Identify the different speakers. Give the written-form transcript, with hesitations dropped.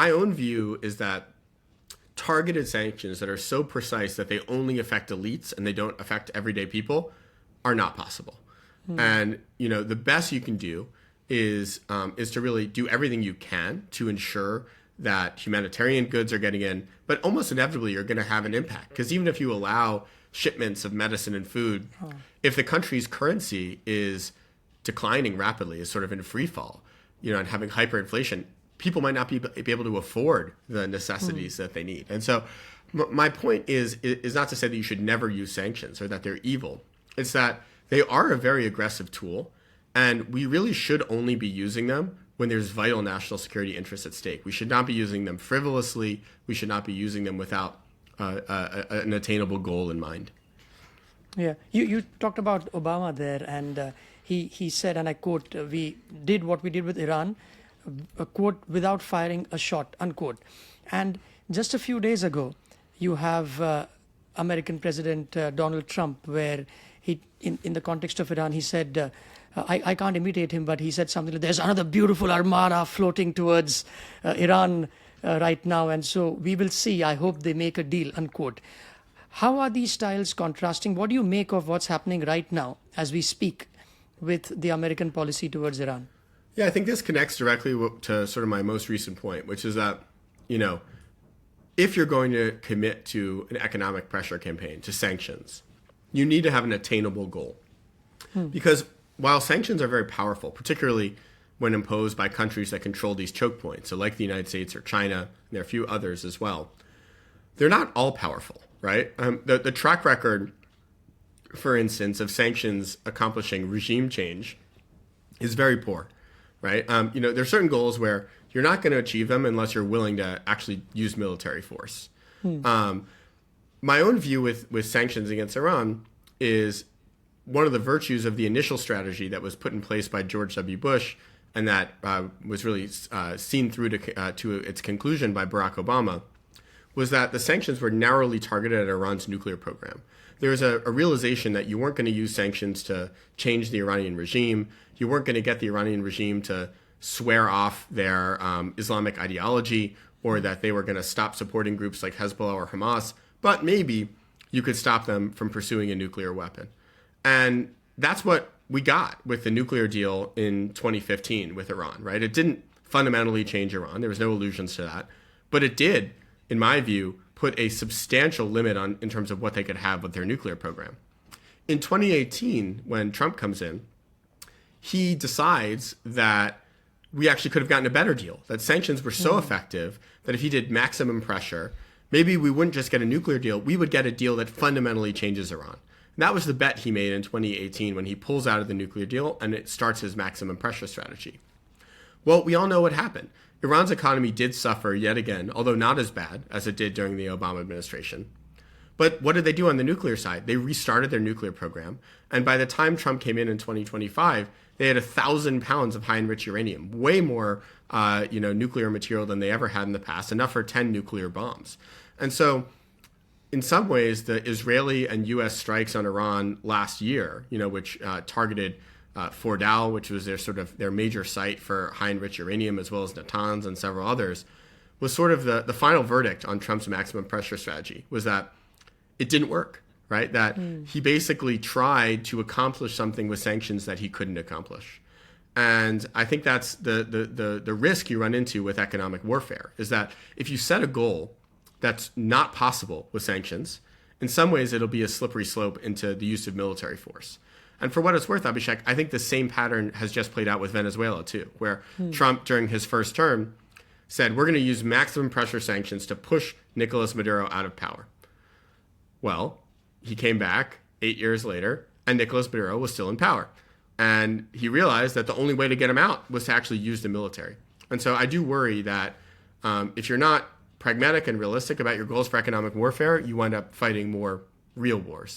Speaker 1: my own view is that targeted sanctions that are so precise that they only affect elites and they don't affect everyday people are not possible. And the best you can do is to really do everything you can to ensure that humanitarian goods are getting in, but almost inevitably you're going to have an impact, because even if you allow shipments of medicine and food, if the country's currency is declining rapidly, is sort of in free fall, and having hyperinflation, people might not be able to afford the necessities that they need. And so my point is not to say that you should never use sanctions or that they're evil. It's that they are a very aggressive tool, and we really should only be using them when there's vital national security interests at stake. We should not be using them frivolously. We should not be using them without an attainable goal in mind.
Speaker 2: Yeah, you talked about Obama there, and he said, and I quote, "We did what we did with Iran, quote, without firing a shot," unquote. And just a few days ago, you have American President Donald Trump, where he, in the context of Iran, he said, I can't imitate him, but he said something like, "There's another beautiful armada floating towards Iran right now, and so we will see. I hope they make a deal," unquote. How are these styles contrasting? What do you make of what's happening right now as we speak with the American policy towards Iran?
Speaker 1: Yeah, I think this connects directly to sort of my most recent point, which is that, if you're going to commit to an economic pressure campaign, to sanctions, you need to have an attainable goal. Because while sanctions are very powerful, particularly when imposed by countries that control these choke points, so like the United States or China, and there are a few others as well, they're not all powerful, right? The track record, for instance, of sanctions accomplishing regime change is very poor, right? There are certain goals where you're not going to achieve them unless you're willing to actually use military force. My own view with sanctions against Iran is one of the virtues of the initial strategy that was put in place by George W. Bush, and that was really seen through to its conclusion by Barack Obama, was that the sanctions were narrowly targeted at Iran's nuclear program. There was a realization that you weren't going to use sanctions to change the Iranian regime. You weren't going to get the Iranian regime to swear off their Islamic ideology, or that they were going to stop supporting groups like Hezbollah or Hamas, but maybe you could stop them from pursuing a nuclear weapon. And that's what we got with the nuclear deal in 2015 with Iran, right? It didn't fundamentally change Iran. There was no allusions to that. But it did, in my view, put a substantial limit on in terms of what they could have with their nuclear program. In 2018, when Trump comes in, he decides that we actually could have gotten a better deal, that sanctions were so effective that if he did maximum pressure, maybe we wouldn't just get a nuclear deal, we would get a deal that fundamentally changes Iran. And that was the bet he made in 2018 when he pulls out of the nuclear deal and it starts his maximum pressure strategy. Well, we all know what happened. Iran's economy did suffer yet again, although not as bad as it did during the Obama administration. But what did they do on the nuclear side? They restarted their nuclear program. And by the time Trump came in 2025, they had 1,000 pounds of high-enriched uranium, way more nuclear material than they ever had in the past, enough for 10 nuclear bombs. And so in some ways, the Israeli and U.S. strikes on Iran last year, which targeted Fordow, which was their major site for high-enriched uranium, as well as Natanz and several others, was sort of the final verdict on Trump's maximum pressure strategy, was that it didn't work, right? That he basically tried to accomplish something with sanctions that he couldn't accomplish. And I think that's the risk you run into with economic warfare, is that if you set a goal that's not possible with sanctions, in some ways it'll be a slippery slope into the use of military force. And for what it's worth, Abhishek, I think the same pattern has just played out with Venezuela too, where Trump, during his first term, said, we're going to use maximum pressure sanctions to push Nicolas Maduro out of power. Well, he came back 8 years later, and Nicolas Maduro was still in power. And he realized that the only way to get him out was to actually use the military. And so I do worry that if you're not pragmatic and realistic about your goals for economic warfare, you wind up fighting more real wars.